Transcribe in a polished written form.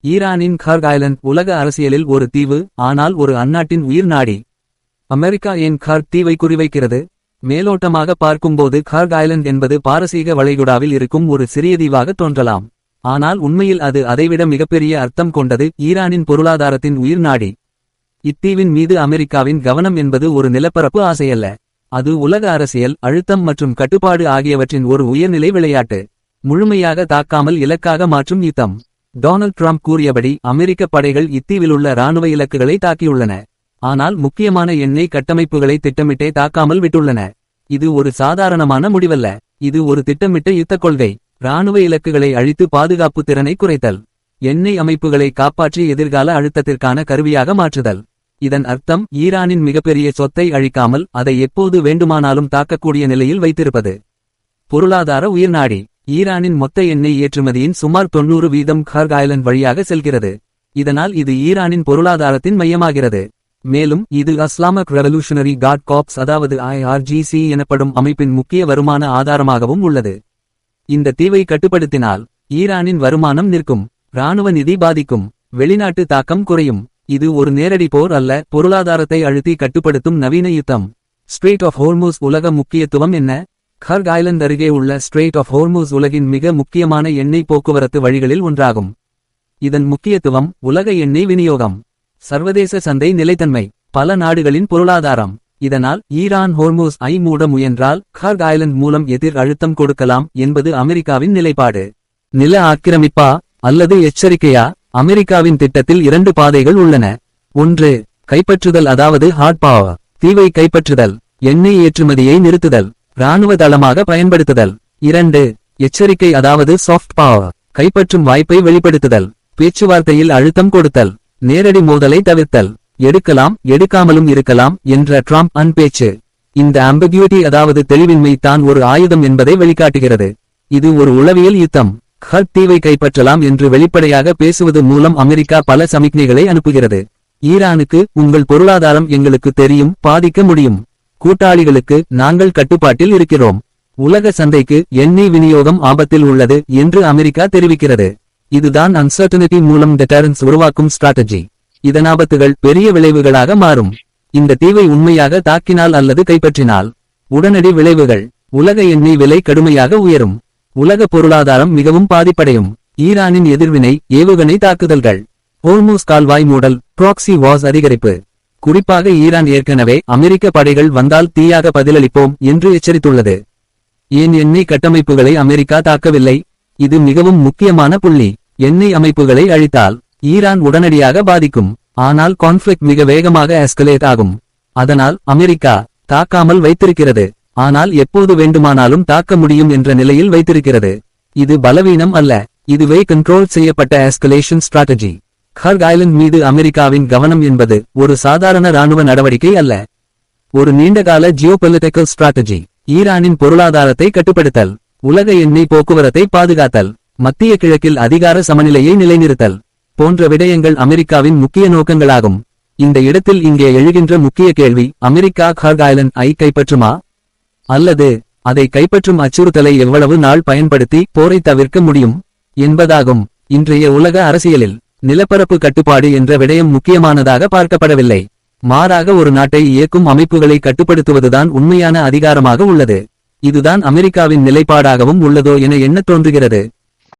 ஈரானின் கர்க் ஐலண்ட் உலக அரசியலில் ஒரு தீவு, ஆனால் ஒரு அந்நாட்டின் உயிர் நாடி. அமெரிக்கா ஏன் கர்க் தீவை குறிவைக்கிறது? மேலோட்டமாக பார்க்கும்போது கர்க் ஐலண்ட் என்பது பாரசீக வளைகுடாவில் இருக்கும் ஒரு சிறிய தீவாக தோன்றலாம். ஆனால் உண்மையில் அது அதைவிட மிகப்பெரிய அர்த்தம் கொண்டது. ஈரானின் பொருளாதாரத்தின் உயிர் நாடி. இத்தீவின் மீது அமெரிக்காவின் கவனம் என்பது ஒரு நிலப்பரப்பு ஆசையல்ல. அது உலக அரசியல், அழுத்தம் மற்றும் கட்டுப்பாடு ஆகியவற்றின் ஒரு உயர்நிலை விளையாட்டு. முழுமையாக தாக்காமல் இலக்காக மாற்றும் யுத்தம். டொனால்ட் ட்ரம்ப் கூறியபடி அமெரிக்க படைகள் இத்தீவிலுள்ள இராணுவ இலக்குகளை தாக்கியுள்ளன. ஆனால் முக்கியமான எண்ணெய் கட்டமைப்புகளை திட்டமிட்டே தாக்காமல் விட்டுள்ளன. இது ஒரு சாதாரணமான முடிவல்ல. இது ஒரு திட்டமிட்ட யுத்தக் கொள்கை. இராணுவ இலக்குகளை அழித்து பாதுகாப்பு திறனை குறைத்தல். எண்ணெய் அமைப்புகளை காப்பாற்றி எதிர்கால அழுத்தத்திற்கான கருவியாக மாற்றுதல். இதன் அர்த்தம் ஈரானின் மிகப்பெரிய சொத்தை அழிக்காமல் அதை எப்போது வேண்டுமானாலும் தாக்கக்கூடிய நிலையில் வைத்திருப்பது. பொருளாதார உயிர்நாடி. ஈரானின் மொத்த எண்ணெய் ஏற்றுமதியின் சுமார் 90% கர்க் ஐலண்ட் வழியாக செல்கிறது. இதனால் இது ஈரானின் பொருளாதாரத்தின் மையமாகிறது. மேலும் இது இஸ்லாமிக் ரெவல்யூஷனரி கார்ட் கார்ப்ஸ் அதாவது IRGC எனப்படும் அமைப்பின் முக்கிய வருமான ஆதாரமாகவும் உள்ளது. இந்த தீவை கட்டுப்படுத்தினால் ஈரானின் வருமானம் நிற்கும், இராணுவ நிதி பாதிக்கும், வெளிநாட்டு தாக்கம் குறையும். இது ஒரு நேரடி போர் அல்ல, பொருளாதாரத்தை அழுத்தி கட்டுப்படுத்தும் நவீன யுத்தம். ஸ்ட்ரெய்ட் ஆஃப் ஹோர்முஸ் உலக முக்கியத்துவம் என்ன? கர்க் ஐலண்ட் அருகே உள்ள ஸ்ட்ரெய்ட் ஆஃப் ஹோர்முஸ் உலகின் மிக முக்கியமான எண்ணெய் போக்குவரத்து வழிகளில் ஒன்றாகும். இதன் முக்கியத்துவம் உலக எண்ணெய் விநியோகம், சர்வதேச சந்தை நிலைத்தன்மை, பல நாடுகளின் பொருளாதாரம். இதனால் ஈரான் ஹோர்முஸ் ஐ மூட முயன்றால் கர்க் ஐலண்ட் மூலம் எதிர் அழுத்தம் கொடுக்கலாம் என்பது அமெரிக்காவின் நிலைப்பாடு. நில ஆக்கிரமிப்பா அல்லது எச்சரிக்கையா? அமெரிக்காவின் திட்டத்தில் 2 பாதைகள் உள்ளன. 1. கைப்பற்றுதல் அதாவது ஹார்ட் பவர், தீவை கைப்பற்றுதல், எண்ணெய் ஏற்றுமதியை நிறுத்துதல், இராணுவ தளமாக பயன்படுத்துதல். 2. எச்சரிக்கை அதாவது சாஃப்ட் பவர், கைப்பற்றும் வாய்ப்பை வெளிப்படுத்துதல், பேச்சுவார்த்தையில் அழுத்தம் கொடுத்தல், நேரடி மோதலை தவிர்த்தல். எடுக்கலாம் எடுக்காமலும் இருக்கலாம் என்ற ட்ரம்ப் பேச்சு. இந்த ஆம்பிகுயிட்டி அதாவது தெளிவின்மை தான் ஒரு ஆயுதம் என்பதை வெளிக்காட்டுகிறது. இது ஒரு உளவியல் யுத்தம். கர்க் தீவை கைப்பற்றலாம் என்று வெளிப்படையாக பேசுவது மூலம் அமெரிக்கா பல சமிக்ஞைகளை அனுப்புகிறது. ஈரானுக்கு உங்கள் பொருளாதாரம் எங்களுக்கு தெரியும், பாதிக்க முடியும். கூட்டாளிகளுக்கு நாங்கள் கட்டுப்பாட்டில் இருக்கிறோம். உலக சந்தைக்கு எண்ணெய் விநியோகம் ஆபத்தில் உள்ளது என்று அமெரிக்கா தெரிவிக்கிறது. இதுதான் அன்சர்டனிட்டி மூலம் டெட்டரன்ஸ் உருவாக்கும் ஸ்ட்ராட்டஜி. இதன் ஆபத்துகள் பெரிய விளைவுகளாக மாறும். இந்த தீவை உண்மையாக தாக்கினால் அல்லது கைப்பற்றினால் உடனடி விளைவுகள்: உலக எண்ணெய் விலை கடுமையாக உயரும், உலக பொருளாதாரம் மிகவும் பாதிப்படையும். ஈரானின் எதிர்வினை: ஏவுகணை தாக்குதல்கள், ஹோர்முஸ் கால்வாய் மூடல், ப்ராக்சி வார்ஸ் அதிகரிப்பு. குறிப்பாக ஈரான் ஏற்கனவே அமெரிக்க படைகள் வந்தால் தீயாக பதிலளிப்போம் என்று எச்சரித்துள்ளது. ஏன் எண்ணெய் கட்டமைப்புகளை அமெரிக்கா தாக்கவில்லை? இது மிகவும் முக்கியமான புள்ளி. எண்ணெய் அமைப்புகளை அழித்தால் ஈரான் உடனடியாக பாதிக்கும், ஆனால் கான்ஃப்ளிக்ட் மிக வேகமாக எஸ்கலேட் ஆகும். அதனால் அமெரிக்கா தாக்காமல் வைத்திருக்கிறது, ஆனால் எப்போது வேண்டுமானாலும் தாக்க முடியும் என்ற நிலையில் வைத்திருக்கிறது. இது பலவீனம் அல்ல, இதுவே கண்ட்ரோல் செய்யப்பட்ட எஸ்கலேஷன் ஸ்ட்ராட்டஜி. கர்க் ஐலண்ட் மீது அமெரிக்காவின் கவனம் என்பது ஒரு சாதாரண இராணுவ நடவடிக்கை அல்ல, ஒரு நீண்டகால ஜியோபொலிட்டிக்கல் ஸ்ட்ராட்டஜி. ஈரானின் பொருளாதாரத்தை கட்டுப்படுத்தல், உலக எண்ணெய் போக்குவரத்தை பாதுகாத்தல், மத்திய கிழக்கில் அதிகார சமநிலையை நிலைநிறுத்தல் போன்ற விடயங்கள் அமெரிக்காவின் முக்கிய நோக்கங்களாகும். இந்த இடத்தில் இங்கே எழுகின்ற முக்கிய கேள்வி: அமெரிக்கா கர்க் ஐலண்ட் ஐ கைப்பற்றுமா, அல்லது அதை கைப்பற்றும் அச்சுறுத்தலை எவ்வளவு நாள் பயன்படுத்தி போரை தவிர்க்க முடியும் என்பதாகும். இன்றைய உலக அரசியலில் நிலப்பரப்பு கட்டுப்பாடு என்ற விடயம் முக்கியமானதாக பார்க்கப்படவில்லை. மாறாக ஒரு நாட்டை இயக்கும் அமைப்புகளை கட்டுப்படுத்துவதுதான் உண்மையான அதிகாரமாக உள்ளது. இதுதான் அமெரிக்காவின் நிலைப்பாடாகவும் உள்ளதோ என எண்ணத் தோன்றுகிறது.